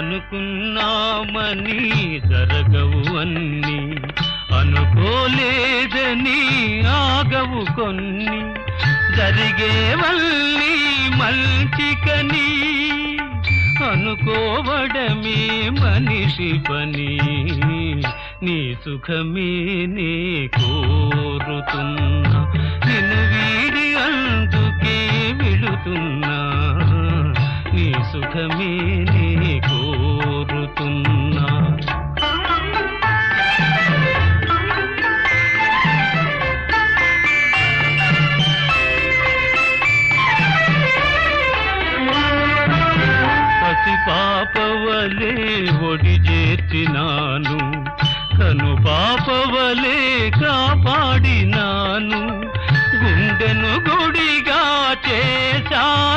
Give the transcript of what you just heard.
అనుకున్నామని జరగవు అన్ని, అనుకోలేదని ఆగవు కొన్ని, జరిగేవల్లి మంచికని అనుకోవడమే మనిషి పని. నీ సుఖమే నే కోరుతున్నా, నిన్ను వీడి అందుకే వెళుతున్నా. నీ సుఖమే నే కోరుతున్నా. పాపవలే ఒడి చేర్చినాను, కను పాపవలే కాపాడినాను, గుండెను గుడిగా చేశా